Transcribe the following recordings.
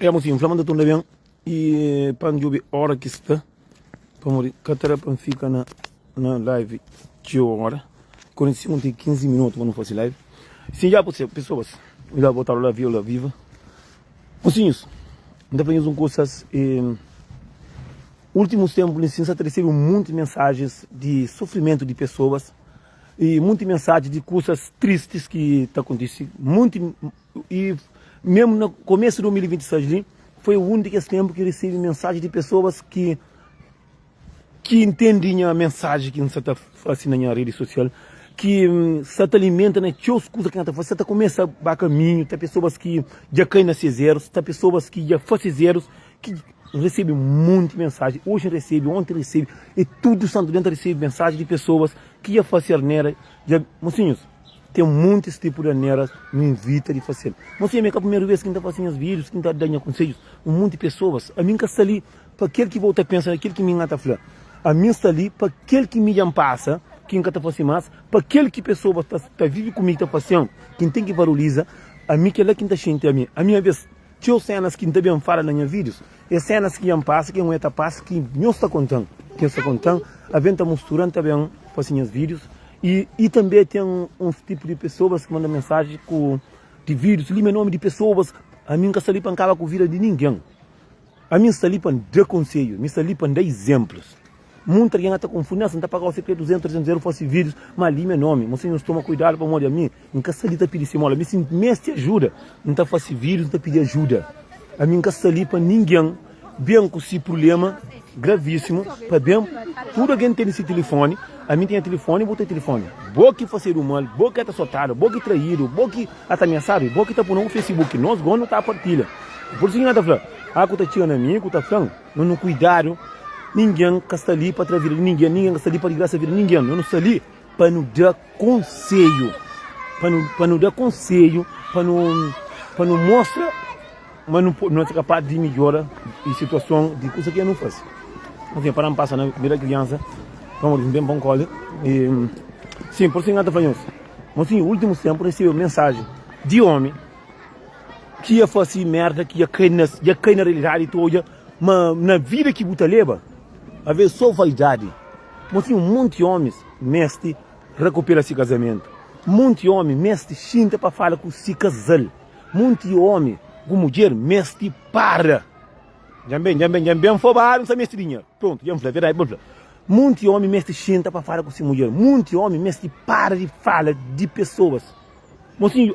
É, mocinho, inflamando tudo bem. E para não hora que está, para morrer, catara para ficar na live de hora. Quando se tem 15 minutos, quando fosse live. Sim, já pode ser, pessoas. Eu já botar lá viola viva. Mocinhos, ainda fazemos coisas. Últimos tempos, licença, recebo muitas mensagens de sofrimento de pessoas. E muitas mensagens de coisas tristes que está acontecendo. E mesmo no começo de 2026, foi o único tempo que eu recebi mensagem de pessoas que entendem a mensagem que você está fazendo na rede social, que se alimenta nas coisas que você está fazendo, você começa a caminho, tem pessoas que já caem nas zeros, tem pessoas que já fazem zeros, que recebem muita mensagem, hoje recebe, ontem recebe, e tudo santo dentro recebe mensagem de pessoas que já fazem nera, mocinhos, tem muitos tipos de nera, me invita de fazer. Mocinho, é a primeira vez que está fazendo os vídeos, que está dando conselhos, um monte de pessoas, a mim que está ali, para aquele que volta a pensar, aquele que me engata a falar, a mim está ali, para aquele que me passa, quem está fazendo mais, para aquele que pessoa está vive comigo, está fazendo, quem tem que valorizar, a mim que é lá quem está sentindo a minha vez, tinha cenas que também falam nos meus vídeos, e cenas que passa, que não passa, que não está contando, a gente está misturando também, fazendo os vídeos, e também tem uns tipos de pessoas que mandam mensagem de vídeos, li meu nome de pessoas, a mim que está ali para acabar com a vida de ninguém, a mim está ali para dar conselho, me está ali para dar exemplos. Muita gente está confundindo, não está pagando o CP 200, 300 euros, fosse vídeos, mas ali meu nome, você não toma cuidado para morrer a mim, em casa ali está pedindo esmola, me te ajuda, não está fazendo vídeos, não está pedindo ajuda, a mim casa ali para ninguém, bem com esse problema gravíssimo, para bem, tudo alguém tem esse telefone, a mim tem telefone, vou ter telefone, boa que fazer o mal, boa que está soltado, boa que traído, boa que está ameaçado, boa que está por no Facebook, nós gostamos não está a partilha, por isso que nada fala, que está tirando a mim, que está falando, não cuidado. Ninguém está ali para trazer ninguém está ali para graça a vida ninguém. Eu não estou ali para nos dar conselho, para nos dar conselho, para nos mostrar, mas não é capaz de melhorar a situação de coisa que eu não faço. Assim, para não passar na primeira criança, vamos bem bom colo. Sim, por isso que nada faz isso. Mas sim, no último tempo recebeu mensagem de homem que ia fazer merda, que ia cair na realidade toda, mas na vida que você leva. A ver só vaidade. Mas tem um monte de homens, mestre, recupera esse casamento. Monte de homem, mestre, xinta para falar com se casal. Monte de homem, com mulher, mestre, para. Já bem, fobar, não sabe mestrinha. Pronto, já falei, verdade, bom. Monte de homem, mestre, xinta para falar com se mulher. Monte de homem, mestre, para de falar de pessoas. Mas assim,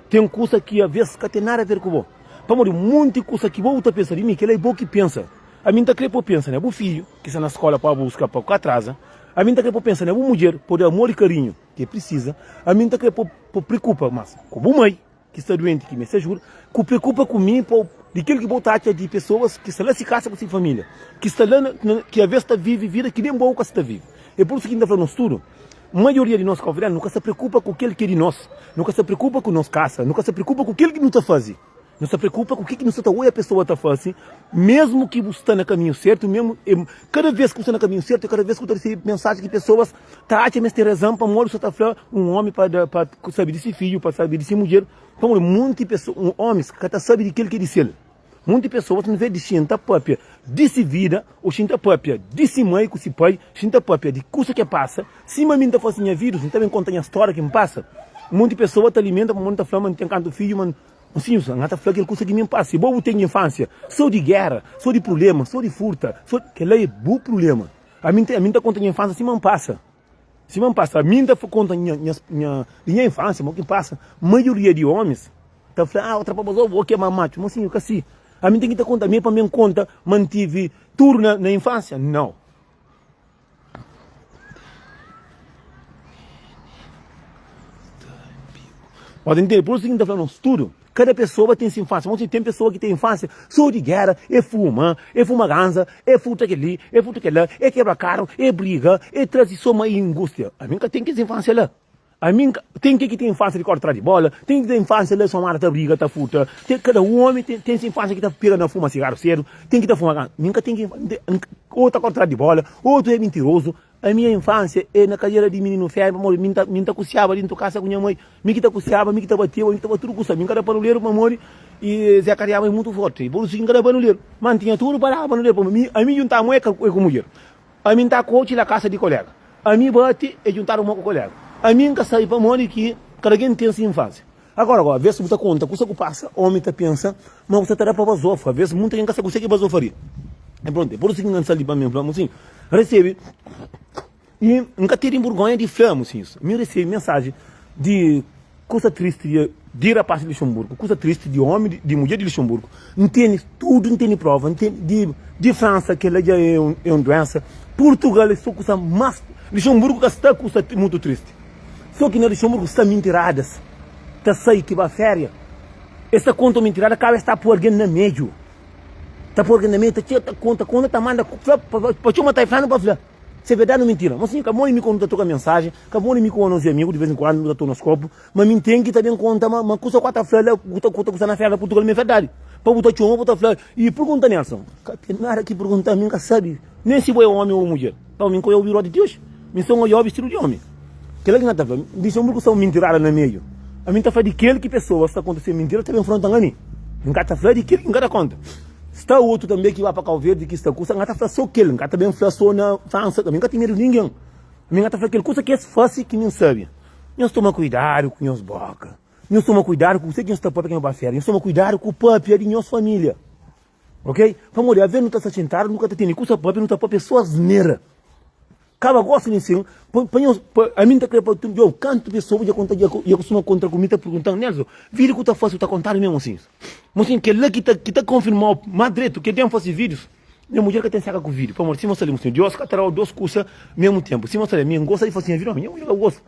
tem coisa que às vezes não tem nada a ver com você. Para morrer, um monte de coisa que você pensa de mim, que ele é bom que pensa. A mim está querendo para pensar, né? O filho, que está na escola para buscar, para atrasa. A mim está querendo para pensar, né? A mulher, por amor e carinho, que precisa. A mim está querendo para preocupar, mas com a mãe, que está doente, que me ajuda, que preocupa comigo, de aquilo que botar de pessoas que estão lá se casa com sua família, que está lá, que às vezes está vive vida que nem boa que está vive. É por isso que ainda falamos tudo. A maioria de nós convidados nunca se preocupa com aquele que é de nós, nunca se preocupa com nós casa, nunca se preocupa com aquele que não está fazendo. Não se preocupa com o que não está a pessoa está fazendo, mesmo que você está no caminho certo, mesmo cada vez que você está no caminho certo, cada vez que você recebe mensagem que pessoas estão achando ter razão para morrer, você está falando um homem para saber desse filho, para saber desse mulher, para morrer, muitas pessoas, homens que estão sabendo daquilo que é de ser. Muitas pessoas não vê de xinta própria, desse vida, ou xinta própria, desse mãe, com esse pai, xinta própria, de coisa que passa, se a mim está fazendo vírus, não também conta a história que me passa, muitas pessoas te alimentam, para muita flama, não tem canto filho, mas sim, não está falando aquela coisa que me passa. Se eu tenho infância, sou de guerra, sou de problema, sou de furta, que lá é bom problema. A mim está contando a infância, se me passa. Se me passa, a mim está contando minha infância, mas o que passa, a maioria de homens, está falando, outra pessoa, vou queimar macho, mas sim, eu assim. A mim tem que estar conta, a mim para mim conta, mantive tudo na infância? Não. Pode entender, por isso que a gente está falando tudo. Cada pessoa tem sua infância. Mas tem pessoa que tem infância, sou de guerra, é fuma ganza, é futa aquele, é futa aquele, é quebra carro, é briga, é transição e angústia. A mim tem que ter infância lá. A mim tem que ter infância de cortar de bola, tem que ter infância lá, somar, tá briga, tá futa. Cada homem tem sua infância que tá pegando fuma cigarro cedo, tem que estar fumando. Nunca tem que, ou tá cortar de bola, ou tu é mentiroso. A minha infância é na cadeira de menino feio, amor, minta coceava dentro da casa com minha mãe, minha que tá coceava, minha que tá bateu, minha que tava tudo coçado, minha que era barulheiro, amor, e Zé Cariaba é muito forte. E por isso que não vai no ler. Mantinha tudo para no ler. A mim juntar moeda com mulher. A mim tá coach na casa de colega. A mim bate e juntar uma com colega. A mim que sai para morrer que cada quem tem sua infância. Agora, vê se você conta, coisa que passa, homem tá pensa, mas você terá para bazofa. Vê se muita gente consegue bazofaria. É pronto, por isso que não sai para mim, assim, recebe. E nunca tive vergonha de falar, assim, isso. Me recebe mensagem de coisa triste de rapaz de Luxemburgo, coisa triste de homem, de mulher de Luxemburgo. Não tem tudo, não tem prova, não tem de França, que ela já é uma doença. Portugal é só coisa mais. Luxemburgo está coisa muito triste. Só que na Luxemburgo está mentiradas. Está sair que vai férias. Essa conta mentirada acaba está por alguém no meio. Está por alguém no meio, está conta, está manda para te matar e falar, não para falar. Se é verdade ou mentira. Mas sim, acabou de me contar a mensagem, acabou de me contar os amigos, de vez em quando, não estou nos copos, mas me tem que também conta, mas custa quarta-feira, custa na feira, Portugal, é verdade. Para botar chão, botar flor. E pergunta, Nelson, tem nada que perguntar, nunca sabe. Nem se foi homem ou mulher. Então, me conhece o virou de Deus. Me são eu vestido de homem. Que é que não está falando? Diz que são mentiradas no meio. A mim está falando de que pessoas está acontecendo mentira, também enfrentam a mim. Nunca está falando de que não dá conta. Está outro também que vai para Cabo Verde, que está custa, não está falando só aquele, não está também falando só na França, também não tem medo de ninguém. Não está falando aquele coisa que é fácil que não sabe. Nós tomamos cuidado com as bocas. Nós tomamos cuidado com você que está para quem vai férias. Nós tomamos cuidado com o papo de nossa família. Ok? Vamos olhar, ver, não está se sentado, nunca está tendo custa papo, não está para pessoas neiras. Cada gosta de ensino, a mim está crepando, eu canto pessoas, eu costumo contar comigo, está perguntando, Nelson, vira que está fácil, está contando mesmo assim. Mas assim, que lá que está confirmado, mais direito, que tem fazer vídeos, minha mulher que tem saca com vídeo, para morrer, se você lembra assim, Deus que terá duas coisas ao mesmo tempo, se você lembra, minha gosta de fazer vídeo, minha mulher gosta.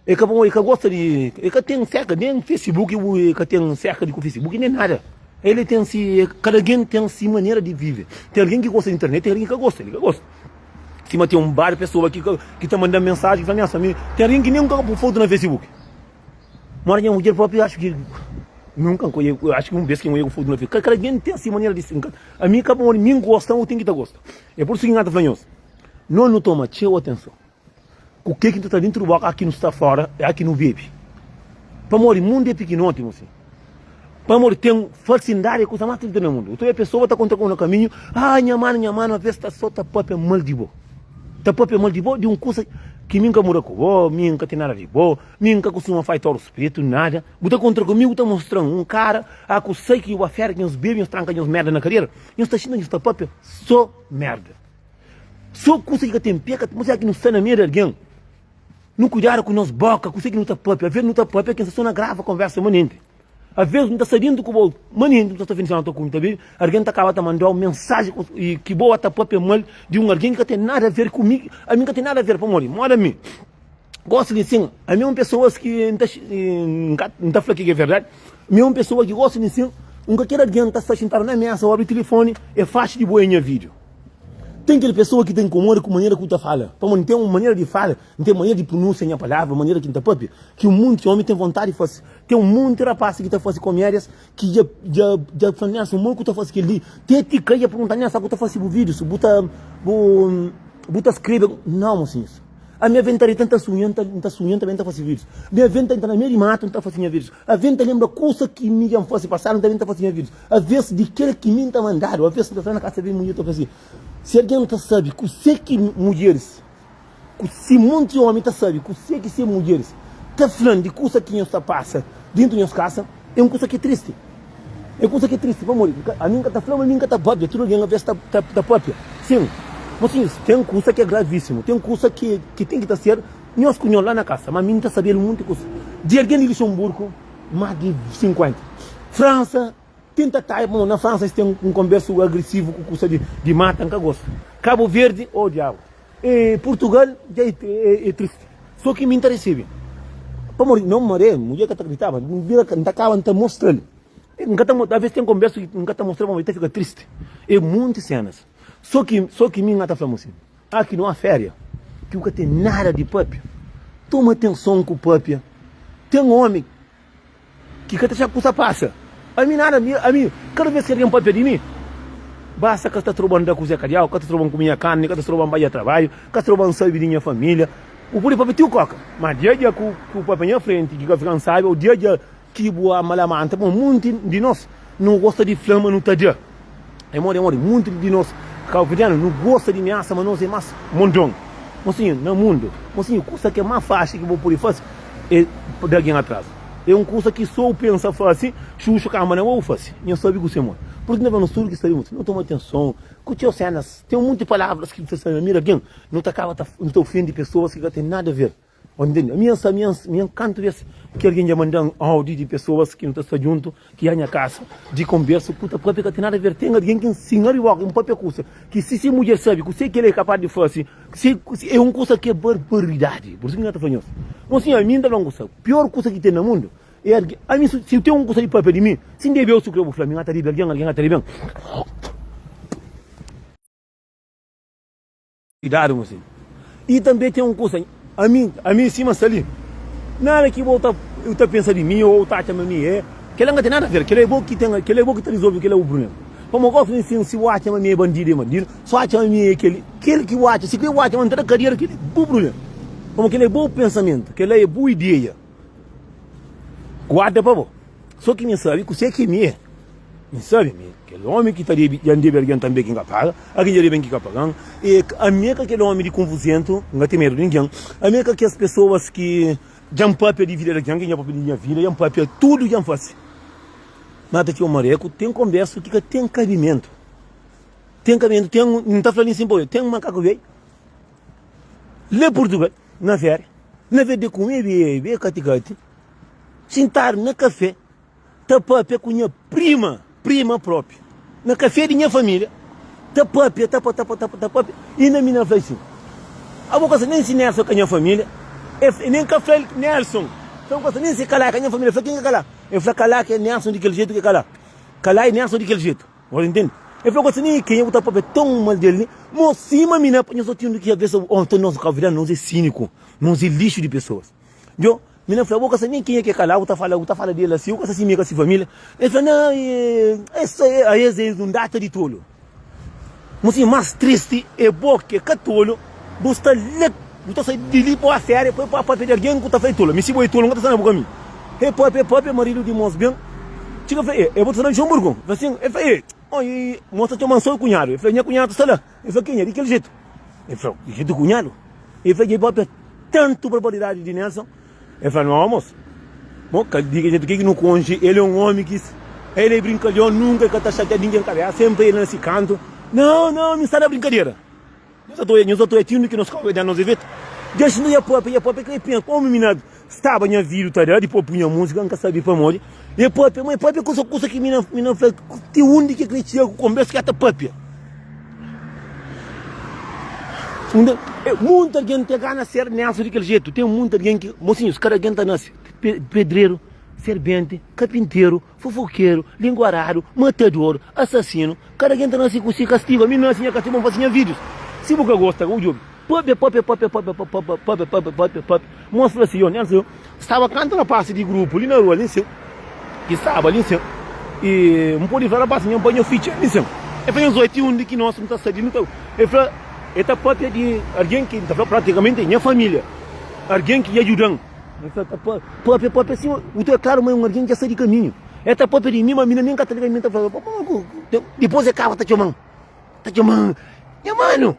É que gosta de, é que tem cerca, nem Facebook, que tem cerca de Facebook, nem nada. Ele tem se, cada alguém tem si maneira de viver. Tem alguém que gosta da internet, tem alguém que gosta, ele gosta. Cima tem um bar de pessoa que está mandando mensagem, que fala, tem alguém que nem nunca foto no Facebook. Mas minha mulher própria, acho que nunca, eu acho que uma vez que eu foto no Facebook. Cada alguém tem assim maneira de se. A mim, cada um, mim gosta, eu tenho que estar gosta. É por isso que nada falando. Não toma, tchau, atenção. O que está dentro do barco, aqui não está fora, é aqui no vive. Para morrer, o mundo é pequenote, assim. Para morrer, tem facilidade, coisa mais triste no mundo. Então a pessoa está contando no caminho, minha mano, a vez está só, está própria mal de boa. Está própria mal de boa de um curso que nunca mora com boa, nunca tem nada de boa, nunca costuma fazer todo o espírito, nada. Você contra comigo, está mostrando um cara, que sei que o afera, que os bebem, os trancam, os merda na carreira, e está achando que está própria só merda. Só coisa que tem peca, você que não está na merda de alguém. Não cuidar com nós boca, você que não está própria, às vezes não está própria, que só na grava conversa manente. Às vezes não está sabendo que o maninho não está vendo na tua conta, alguém está acabando de mandar uma mensagem e que boa está própria mal de alguém que tem nada a ver comigo, a mim que tem nada a ver com morrer, mora a mim. Gosto de sim, a mim são pessoas que não está falando que é verdade, a mim são pessoas que gostam de sim, nunca quer alguém está sentado na mesa, abre o telefone, é fácil de boa em vídeo. Tem aquela pessoa que tem incomoda com a maneira que você fala. Não tem uma maneira de fala, não tem maneira de pronunciar a palavra, maneira que está própria. Que um monte de homem tem vontade de fazer. Tem um monte de rapaz que está fazendo comédias, que já fala, um monte que está fazendo aquilo. Tem etica e perguntar, sabe o que está fazendo vídeo, se você escreve. Não, assim. A minha venta está sonhando, também está fazendo vídeos. Minha venta está na meio de mato, não está fazendo vídeos. A venta lembra coisa que me fosse passar, também está fazendo vídeos. A vez de que que me está mandando, a vez que está na casa de mulher, está fazendo. Se alguém não sabe que você que mulheres, se monte homem está sabe que você que se mulheres, está falando de coisa que está passa dentro de nossa casa, é uma coisa que é triste. É uma coisa que é triste, vamos morrer. A minha está falando, a minha está própria, tudo alguém a vez está própria. Sim, mas sim, tem uma coisa que é gravíssimo, tem uma coisa que tem que estar certo. Nós conhecemos lá na casa, mas a minha está sabendo muita coisa. De alguém de Luxemburgo, mais de 50. França, tenta estar, na França eles têm um comércio agressivo com coisa de mata, nunca gosto. Cabo Verde, diabo. E Portugal, já é triste. Só que me interessa. Para morrer, não morrer, mulher que acreditava, não está mostrando. Às vezes tem conversa que nunca está mostrando, mas fica triste. É muitas cenas. Só que mim está falando assim, aqui não há férias, que nunca tem nada de próprio. Toma atenção com o próprio. Tem um homem que quer deixar a coisa passa. A mim, cada vez que alguém pode pedir de mim, basta que está trabalhando da cozinha carial, que está trabalhando com minha carne, que está trabalhando para trabalho, que está trabalhando sabe de minha família. O puri para pedir o coca. Mas dia que o papai na frente, que fica cansado, o dia que o malamanta, um monte de nós. não gosta de flama, não tá dia. Muito de nós, calviriano, não gosta de ameaça, mas nós é mais mondão. Mocinho, no mundo, mocinho, coisa que é mais fácil que vou por aí fácil é de alguém atrás. É uma coisa que só pensa assim, chuchu, calma, não vou fazer. Não sabe o que você mora. Porque não é no sul que está muito, não toma atenção. Curtiu cenas, tem um monte de palavras que você mira alguém, não tá ofendendo pessoas que não tem nada a ver. Entende? Minha canto é que alguém já manda um áudio de pessoas que não estão junto, que há na casa, de conversa, puta própria que tem nada a ver. Tem alguém que ensina um própria coisa, que se mulher sabe, que você que ele é capaz de fazer, é uma coisa que é barbaridade. Por isso que não está falando. Assim, a mim não é coisa. Pior coisa que tem no mundo. É, a mim, se eu tenho uma coisa de papel de mim, se não deve eu sucrer o Flamengo, alguém está bem. Cuidado, mocinho. E também tem uma coisa. A mim em cima ali, nada que eu estou pensando em mim ou está chamando mim que ele não tem nada a ver, que ele é bom que resolve que ele é o problema. Como eu gosto de dizer, se o acha é bandido, só acha aquele que o acha, se o acha manter a carreira, aquele é bom problema. Como que ele é bom pensamento, que ele é boa ideia. Guarda para você. Só que me sabe que você é que me sabe, aquele homem que está ali, já não deve também quem paga, alguém já deve quem paga, e a minha que aquele homem de confusento, não tem medo de ninguém, a minha que as pessoas que já não papel de vida, já não papel de minha vida, já não papel tudo já faz. Mas aqui o mareco tem conversa que tem cabimento, não está falando assim, tem um macaco velho, lê Portugal, na férias, na vez de comer, beber, caticate, sentar no café, tapar com minha prima própria, na café de minha família, tapa, e na minha fala assim, a boca nem se Nelson com a minha família, nem café Nelson, então nem se calar com a minha família, quem é calar? Eu falo calar que é Nelson daquele jeito que calar é Nelson daquele jeito, você entende? Eu falo assim, quem é o tapa tão mal dele, mas cima mina, eu só tinha que ver se nós calviramos, nós é cínico, nós é lixo de pessoas, viu? Menina falou, boca nem quem é que calar, tá falando dele assim, eu gosto assim, com essa família. Ele falou, não, isso aí é um data de tolo. Mas assim, mais triste é porque que tolo, você sai de ali para a férias, para papel de alguém que está feito tolo. Me se boi tolo, não está saindo para mim. É papel, marido de moço bem. Chica falou, eu vou te dar em João Burgo. Ele falou, moça, tem uma mansão cunhado. Ele falou, minha cunhada está lá. Ele falou, quem é? De que jeito? Ele falou, de jeito cunhado. Ele falou, papel, tanto barbaridade de Nelson. Ele falou, não, moço. Bom, que não conge, ele é um homem que ele é brincalhão, nunca está chateado ninguém, cara, sempre ele nesse canto. Não, me está na brincadeira. Nós estou tendo que nós convidamos nos eventos. Deixa não ir para que ele pensa, como menino, estava minha vida, tá ligado? Depois punha música, nunca sabia para morrer. E mas papai, coisa que menina faz, tem onde que ele tinha conversa que até papai. Muita gente tem ganas de ser Nelson daquele jeito. Tem muita gente que, mocinho, os caras estão nascendo pedreiro, servente, carpinteiro, fofoqueiro, linguarário, matador, assassino. Cada gente nasce com si castigo. A mim não é assim, a castigo, vamos fazer vídeos. Se você gosta, o jogo. Mostra assim, Nelson, estava cantando na parte de grupo ali na rua, ali em cima. Que estava ali em cima. E não pode falar para assim, um banho ficha ali em cima. Ele falou, 81 que nós não está saindo. Ele falou, esta parte de alguém que está praticamente minha família, alguém que ajuda. Papai, assim, o teu é claro, mas alguém que sai de caminho. Esta papai de mim, uma menina nem católica, está falando, depois é carro, tá chamando, meu mano.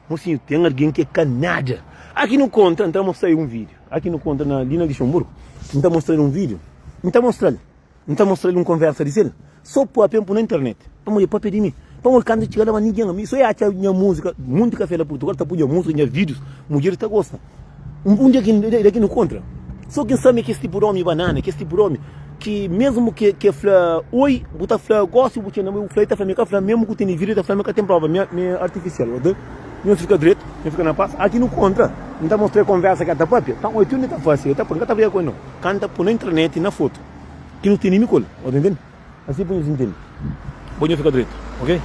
Mocinho, tem alguém que é canada. Aqui no conta, então mostrei um vídeo. Aqui no conta, na linha de Xamburgo, não está mostrando um vídeo, não está mostrando uma conversa de cena. Só papai na internet. Vamos papai de mim. Vamos cantar chegar a ninguém. Isso é a minha música. Muito café da Portugal está punha música, minha vídeos. Mulher está gosta. Um dia aqui no contra. Só quem sabe que este tipo de homem banana, que este tipo de homem que mesmo que fala oi, buta fala gosto, buta não o fleita fala que fala mesmo que tem vídeo da fala que tem prova, minha artificial, entendeu? Não fica direito, não fica na paz. Aqui no contra. Não está mostrando conversa que está papi. Então, oito não está fácil. Está por que está brincando com ele? Canta por na internet e na foto. Que não tem nem me cola, entendeu? Assim põe os entende. Põe fica direito, ok?